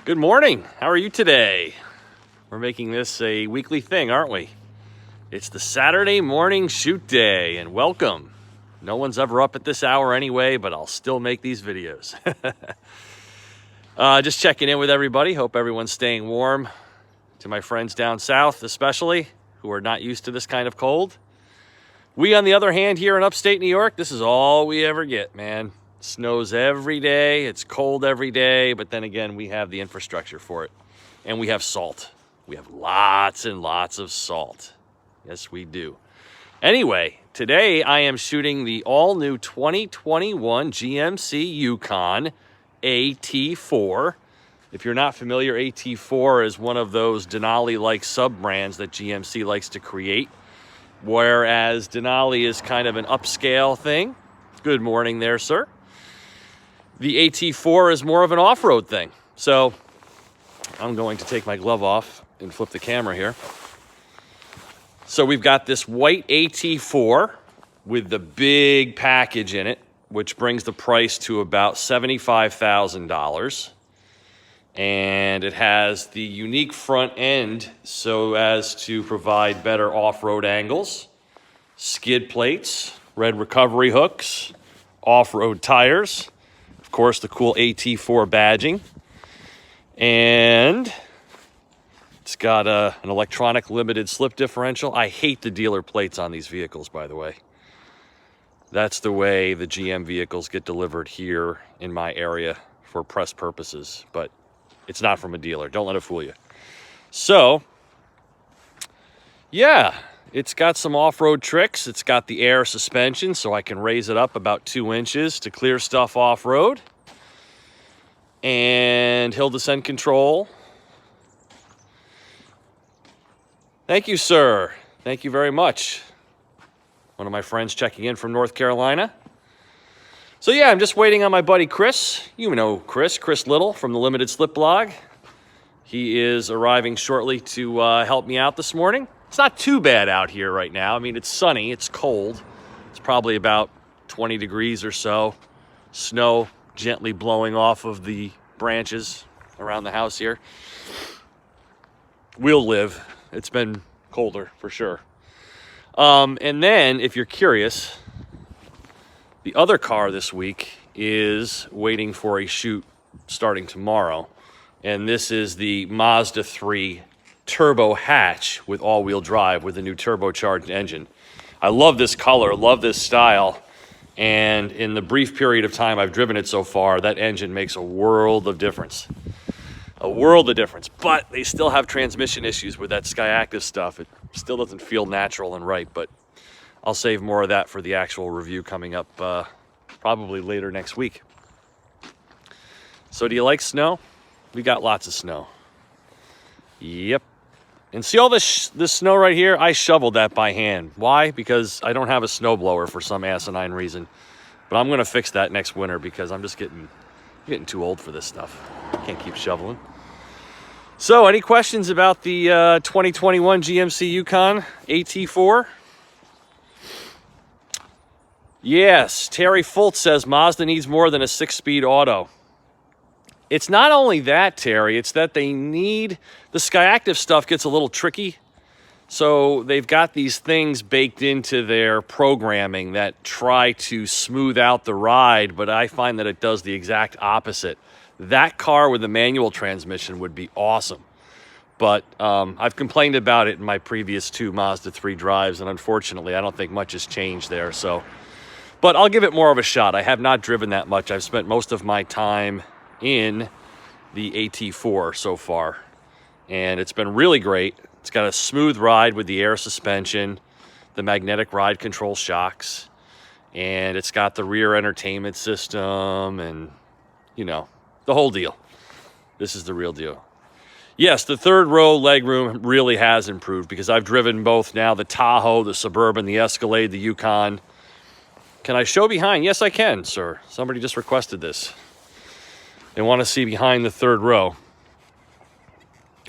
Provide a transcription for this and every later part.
Good morning. How are you today? We're making this a weekly thing, aren't we? It's the Saturday morning shoot day, and welcome. No one's ever up at this hour anyway, but I'll still make these videos. Just checking in with everybody. Hope everyone's staying warm. To my friends down south, especially, who are not used to this kind of cold. We, on the other hand, here in upstate New York, this is all we ever get, man. It snows every day, it's cold every day, but then again, we have the infrastructure for it. And we have salt. We have lots and lots of salt. Yes, we do. Anyway, today I am shooting the all-new 2021 GMC Yukon AT4. If you're not familiar, AT4 is one of those Denali-like sub-brands that GMC likes to create, whereas Denali is kind of an upscale thing. Good morning there, sir. The AT4 is more of an off-road thing. So I'm going to take my glove off and flip the camera here. So we've got this white AT4 with the big package in it, which brings the price to about $75,000. And it has the unique front end so as to provide better off-road angles, skid plates, red recovery hooks, off-road tires, of course the cool AT4 badging, and it's got an electronic limited slip differential. I hate the dealer plates on these vehicles, by the way. That's the way the GM vehicles get delivered here in my area for press purposes, but it's not from a dealer. Don't let it fool you. So, yeah, it's got some off-road tricks. It's got the air suspension, so I can raise it up about 2 inches to clear stuff off-road. And hill descent control. Thank you, sir. Thank you very much. One of my friends checking in from North Carolina. So yeah, I'm just waiting on my buddy Chris. You know Chris Little from the Limited Slip blog. He is arriving shortly to help me out this morning. It's not too bad out here right now. I mean, it's sunny, it's cold. It's probably about 20 degrees or so. Snow gently blowing off of the branches around the house here. We'll live. It's been colder for sure. And then, if you're curious, the other car this week is waiting for a shoot starting tomorrow. And this is the Mazda 3 turbo hatch with all-wheel drive with a new turbocharged engine. I love this color, love this style. And in the brief period of time I've driven it so far, that engine makes a world of difference. A world of difference. But they still have transmission issues with that Skyactiv stuff. It still doesn't feel natural and right, but I'll save more of that for the actual review coming up probably later next week. So do you like snow? We got lots of snow. Yep. And see all this snow right here? I shoveled that by hand. Why? Because I don't have a snowblower for some asinine reason. But I'm going to fix that next winter because I'm just getting too old for this stuff. Can't keep shoveling. So any questions about the 2021 GMC Yukon AT4? Yes, Terry Fultz says Mazda needs more than a 6-speed auto. It's not only that, Terry, it's that they need... The Skyactiv stuff gets a little tricky. So they've got these things baked into their programming that try to smooth out the ride, but I find that it does the exact opposite. That car with a manual transmission would be awesome. But I've complained about it in my previous 2 Mazda 3 drives, and unfortunately, I don't think much has changed there. But I'll give it more of a shot. I have not driven that much. I've spent most of my time in the AT4 so far, and it's been really great. It's got a smooth ride with the air suspension, the magnetic ride control shocks, and it's got the rear entertainment system and, you know, the whole deal. This is the real deal. Yes, the third row legroom really has improved because I've driven both now, the Tahoe, the Suburban, the Escalade, the Yukon. Can I show behind? Yes, I can, sir. Somebody just requested this. They want to see behind the third row.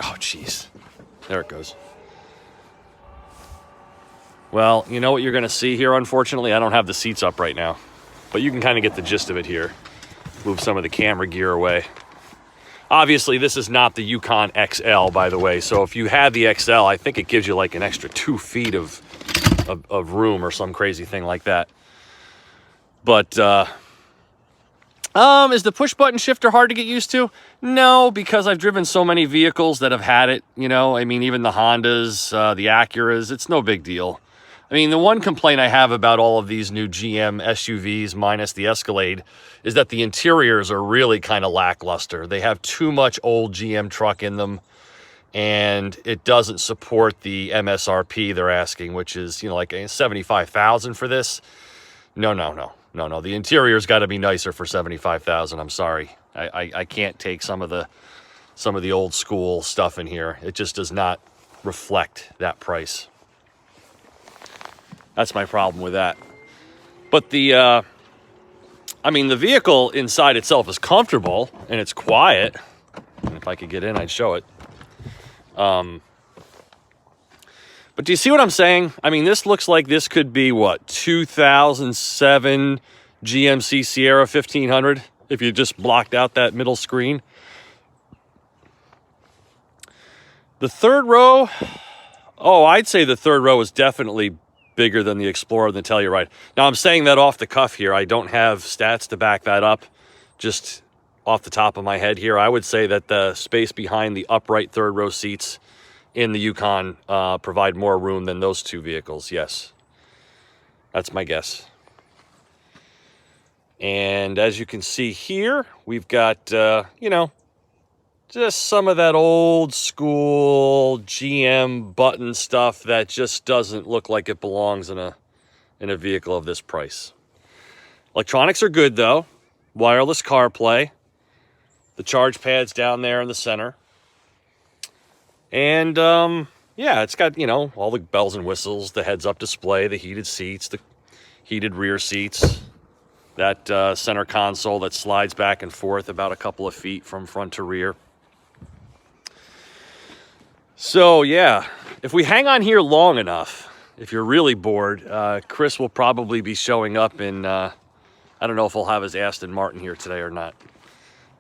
Oh, jeez. There it goes. Well, you know what you're going to see here, unfortunately? I don't have the seats up right now. But you can kind of get the gist of it here. Move some of the camera gear away. Obviously, this is not the Yukon XL, by the way. So if you had the XL, I think it gives you like an extra 2 feet of room or some crazy thing like that. But is the push button shifter hard to get used to? No, because I've driven so many vehicles that have had it. You know, I mean, even the Hondas, the Acuras, it's no big deal. I mean, the one complaint I have about all of these new GM SUVs minus the Escalade is that the interiors are really kind of lackluster. They have too much old GM truck in them, and it doesn't support the MSRP they're asking, which is, you know, like $75,000 for this. No. The interior's got to be nicer for $75,000. I'm sorry. I can't take some of the old school stuff in here. It just does not reflect that price. That's my problem with that. But the vehicle inside itself is comfortable and it's quiet. And if I could get in, I'd show it. But do you see what I'm saying? I mean, this looks like this could be, what, 2007 GMC Sierra 1500 if you just blocked out that middle screen. The third row, I'd say the third row is definitely bigger than the Explorer and the Telluride. Now, I'm saying that off the cuff here. I don't have stats to back that up. Just off the top of my head here, I would say that the space behind the upright third row seats in the Yukon provide more room than those two vehicles. Yes, that's my guess. And as you can see here, we've got, just some of that old school GM button stuff that just doesn't look like it belongs in a vehicle of this price. Electronics are good though. Wireless CarPlay. The charge pad's down there in the center. And yeah, it's got, all the bells and whistles, the heads-up display, the heated seats, the heated rear seats, that center console that slides back and forth about a couple of feet from front to rear. So yeah, if we hang on here long enough, if you're really bored, Chris will probably be showing up in, I don't know if he'll have his Aston Martin here today or not,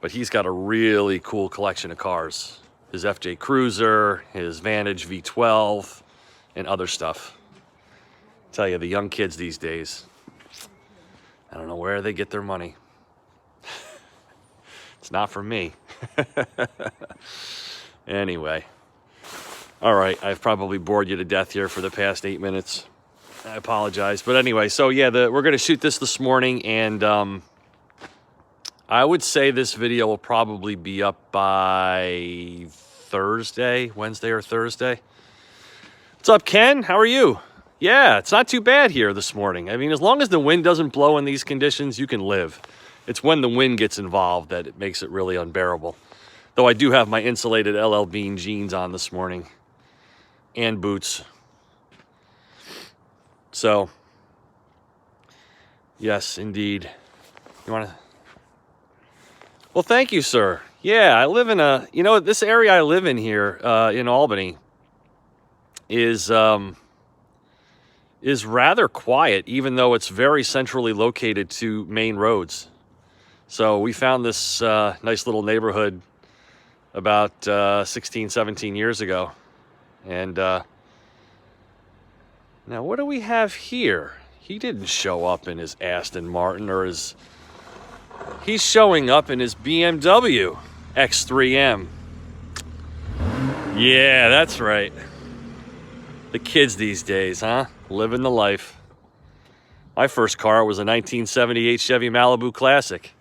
but he's got a really cool collection of cars. His FJ Cruiser, his Vantage V12, and other stuff. I tell you, the young kids these days, I don't know where they get their money. It's not for me. Anyway. All right, I've probably bored you to death here for the past 8 minutes. I apologize. But anyway, so yeah, we're going to shoot this morning, and I would say this video will probably be up by Wednesday or Thursday. What's up, Ken? How are you? Yeah, it's not too bad here this morning. I mean, as long as the wind doesn't blow in these conditions, you can live. It's when the wind gets involved that it makes it really unbearable. Though I do have my insulated LL Bean jeans on this morning. And boots. So, yes, indeed. You want to? Well, thank you, sir. Yeah, I live in this area I live in here in Albany is rather quiet, even though it's very centrally located to main roads. So we found this nice little neighborhood about 16, 17 years ago. And now what do we have here? He didn't show up in his Aston Martin he's showing up in his BMW X3M. Yeah, that's right. The kids these days, huh? Living the life. My first car was a 1978 Chevy Malibu Classic.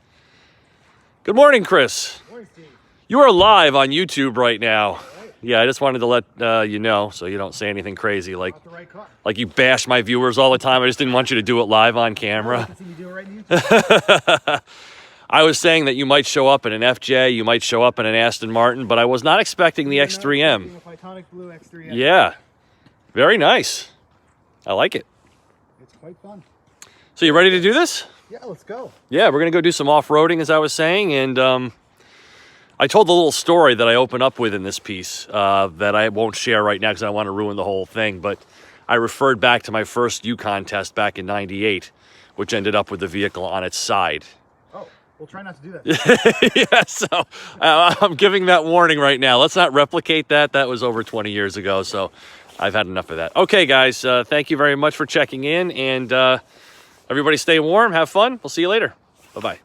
Good morning, Chris. Good morning, Steve. You are live on YouTube right now. Yeah, I just wanted to let you know so you don't say anything crazy like you bash my viewers all the time. I just didn't want you to do it live on camera. I was saying that you might show up in an FJ, you might show up in an Aston Martin, but I was not expecting the X3M. Iconic blue X3M. Yeah, very nice. I like it. It's quite fun. So you ready to do this? Yeah, let's go. Yeah, we're going to go do some off-roading, as I was saying, and I told the little story that I open up with in this piece that I won't share right now because I don't want to ruin the whole thing, but I referred back to my first Yukon test back in '98, which ended up with the vehicle on its side. Oh, We'll try not to do that. Yeah, so I'm giving that warning right now. Let's not replicate that. That was over 20 years ago, so I've had enough of that. Okay, guys, thank you very much for checking in, and everybody stay warm, have fun. We'll see you later. Bye-bye.